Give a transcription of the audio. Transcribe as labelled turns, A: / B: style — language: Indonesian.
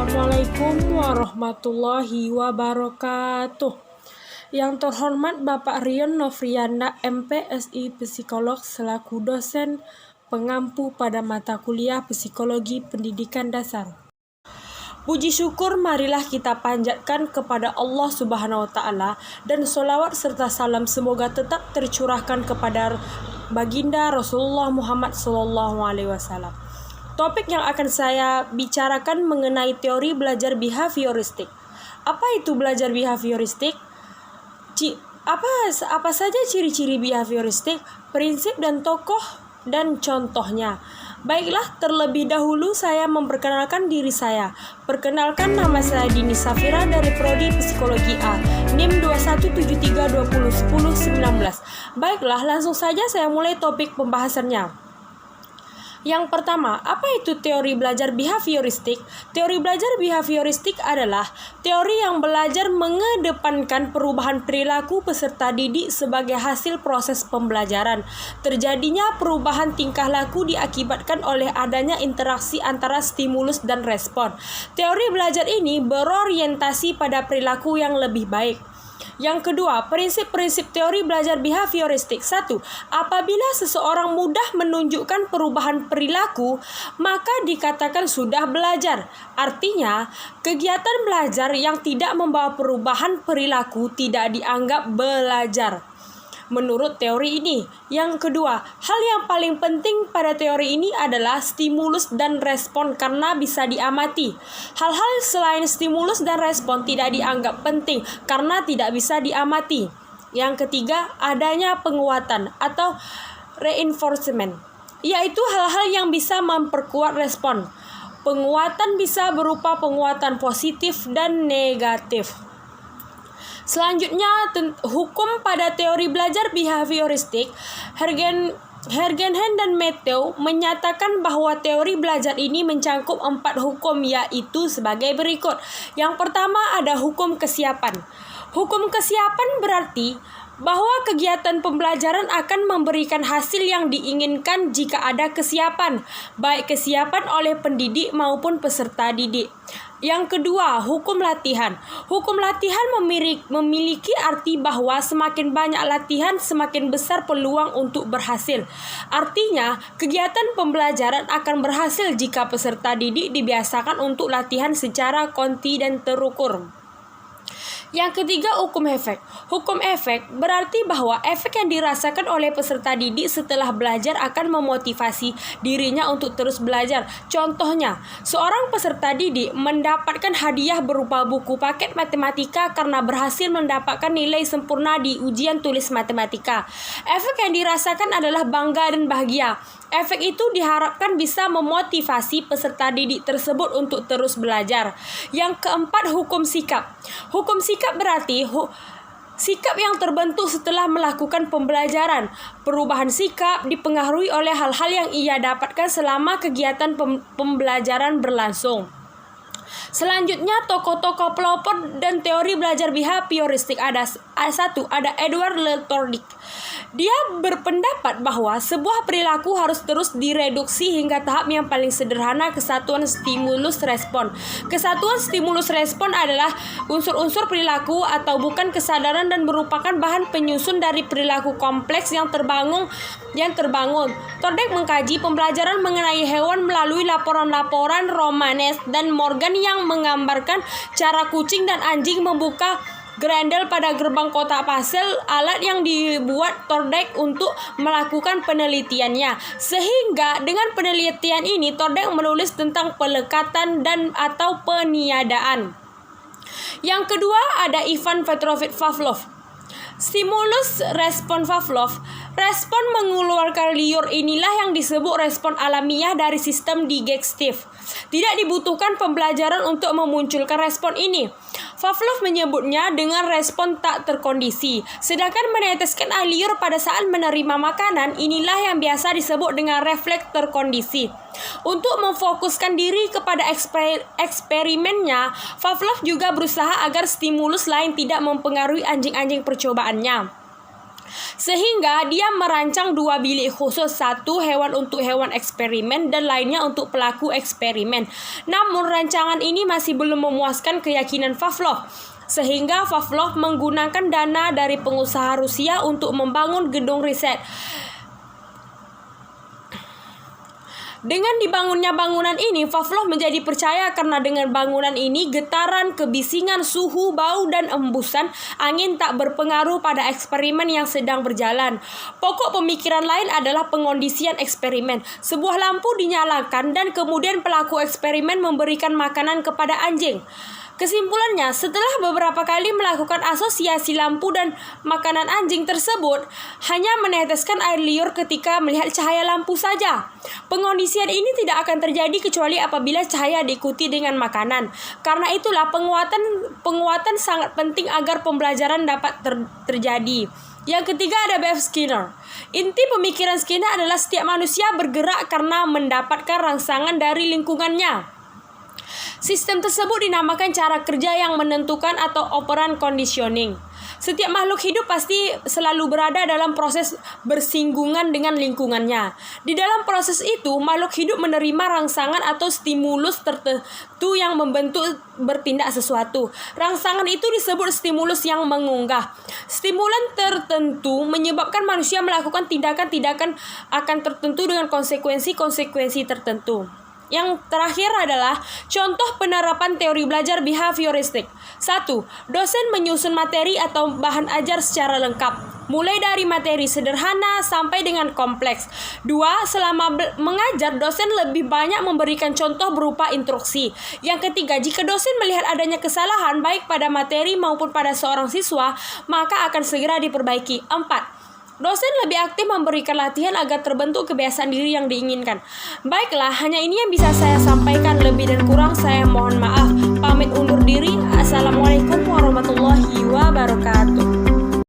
A: Assalamualaikum warahmatullahi wabarakatuh. Yang terhormat Bapak Rion Nofrianda, MPSI Psikolog selaku dosen pengampu pada mata kuliah Psikologi Pendidikan Dasar. Puji syukur marilah kita panjatkan kepada Allah Subhanahu wa Ta'ala, dan sholawat serta salam semoga tetap tercurahkan kepada baginda Rasulullah Muhammad SAW. Topik yang akan saya bicarakan mengenai teori belajar behavioristik. Apa itu belajar behavioristik? Apa saja ciri-ciri behavioristik, prinsip dan tokoh dan contohnya? Baiklah, terlebih dahulu saya memperkenalkan diri saya. Perkenalkan, nama saya Dini Safira dari Prodi Psikologi A, NIM 2173201019. Baiklah, langsung saja saya mulai topik pembahasannya. Yang pertama, apa itu teori belajar behavioristik? Teori belajar behavioristik adalah teori yang belajar mengedepankan perubahan perilaku peserta didik sebagai hasil proses pembelajaran. Terjadinya perubahan tingkah laku diakibatkan oleh adanya interaksi antara stimulus dan respon. Teori belajar ini berorientasi pada perilaku yang lebih baik. Yang kedua, prinsip-prinsip teori belajar behavioristik. 1. Apabila seseorang mudah menunjukkan perubahan perilaku, maka dikatakan sudah belajar. Artinya, kegiatan belajar yang tidak membawa perubahan perilaku tidak dianggap belajar. Menurut teori ini. Yang kedua, hal yang paling penting pada teori ini adalah stimulus dan respon karena bisa diamati. Hal-hal selain stimulus dan respon tidak dianggap penting karena tidak bisa diamati. Yang ketiga, adanya penguatan atau reinforcement, yaitu hal-hal yang bisa memperkuat respon. Penguatan bisa berupa penguatan positif dan negatif. Selanjutnya, hukum pada teori belajar behavioristik. Hergenhen dan Matthew menyatakan bahwa teori belajar ini mencangkup 4 hukum, yaitu sebagai berikut. Yang pertama ada hukum kesiapan. Hukum kesiapan berarti bahwa kegiatan pembelajaran akan memberikan hasil yang diinginkan jika ada kesiapan, baik kesiapan oleh pendidik maupun peserta didik. Yang kedua, hukum latihan. Hukum latihan memiliki arti bahwa semakin banyak latihan, semakin besar peluang untuk berhasil. Artinya, kegiatan pembelajaran akan berhasil jika peserta didik dibiasakan untuk latihan secara konti dan terukur. Yang ketiga, hukum efek. Hukum efek berarti bahwa efek yang dirasakan oleh peserta didik setelah belajar akan memotivasi dirinya untuk terus belajar. Contohnya, seorang peserta didik mendapatkan hadiah berupa buku paket matematika karena berhasil mendapatkan nilai sempurna di ujian tulis matematika. Efek yang dirasakan adalah bangga dan bahagia. Efek itu diharapkan bisa memotivasi peserta didik tersebut untuk terus belajar. Yang keempat, hukum sikap. Hukum sikap berarti sikap yang terbentuk setelah melakukan pembelajaran. Perubahan sikap dipengaruhi oleh hal-hal yang ia dapatkan selama kegiatan pembelajaran berlangsung. Selanjutnya, tokoh-tokoh pelopor dan teori belajar behavioristik. Ada Edward Thorndike. Dia berpendapat bahwa sebuah perilaku harus terus direduksi hingga tahap yang paling sederhana, kesatuan stimulus respon. Kesatuan stimulus respon adalah unsur-unsur perilaku atau bukan kesadaran dan merupakan bahan penyusun dari perilaku kompleks yang terbangun. Thorndike mengkaji pembelajaran mengenai hewan melalui laporan-laporan Romanes dan Morgan yang menggambarkan cara kucing dan anjing membuka grendel pada gerbang kotak pastel, alat yang dibuat Thorndike untuk melakukan penelitiannya. Sehingga dengan penelitian ini Thorndike menulis tentang pelekatan dan atau peniadaan. Yang kedua ada Ivan Petrovich Pavlov. Stimulus respon Pavlov. Respon mengeluarkan liur inilah yang disebut respon alamiah dari sistem digestif. Tidak dibutuhkan pembelajaran untuk memunculkan respon ini. Pavlov menyebutnya dengan respon tak terkondisi. Sedangkan meneteskan air liur pada saat menerima makanan, inilah yang biasa disebut dengan refleks terkondisi. Untuk memfokuskan diri kepada eksperimennya, Pavlov juga berusaha agar stimulus lain tidak mempengaruhi anjing-anjing percobaannya. Sehingga dia merancang 2 bilik khusus, satu hewan untuk hewan eksperimen dan lainnya untuk pelaku eksperimen. Namun rancangan ini masih belum memuaskan keyakinan Pavlov, sehingga Pavlov menggunakan dana dari pengusaha Rusia untuk membangun gedung riset. Dengan dibangunnya bangunan ini, Pavlov menjadi percaya karena dengan bangunan ini getaran, kebisingan, suhu, bau, dan embusan angin tak berpengaruh pada eksperimen yang sedang berjalan. Pokok pemikiran lain adalah pengondisian eksperimen. Sebuah lampu dinyalakan dan kemudian pelaku eksperimen memberikan makanan kepada anjing. Kesimpulannya, setelah beberapa kali melakukan asosiasi lampu dan makanan anjing tersebut, hanya meneteskan air liur ketika melihat cahaya lampu saja. Pengondisian ini tidak akan terjadi kecuali apabila cahaya diikuti dengan makanan. Karena itulah penguatan sangat penting agar pembelajaran dapat terjadi. Yang ketiga ada B.F. Skinner. Inti pemikiran Skinner adalah setiap manusia bergerak karena mendapatkan rangsangan dari lingkungannya. Sistem tersebut dinamakan cara kerja yang menentukan atau operant conditioning. Setiap makhluk hidup pasti selalu berada dalam proses bersinggungan dengan lingkungannya. Di dalam proses itu, makhluk hidup menerima rangsangan atau stimulus tertentu yang membentuk bertindak sesuatu. Rangsangan itu disebut stimulus yang mengunggah. Stimulan tertentu menyebabkan manusia melakukan tindakan-tindakan akan tertentu dengan konsekuensi-konsekuensi tertentu. Yang terakhir adalah contoh penerapan teori belajar behavioristik. 1. Dosen menyusun materi atau bahan ajar secara lengkap, mulai dari materi sederhana sampai dengan kompleks. 2. Selama mengajar, dosen lebih banyak memberikan contoh berupa instruksi. Yang ketiga, jika dosen melihat adanya kesalahan baik pada materi maupun pada seorang siswa, maka akan segera diperbaiki. 4. Dosen lebih aktif memberikan latihan agar terbentuk kebiasaan diri yang diinginkan. Baiklah, hanya ini yang bisa saya sampaikan. Lebih dan kurang saya mohon maaf. Pamit undur diri. Assalamualaikum warahmatullahi wabarakatuh.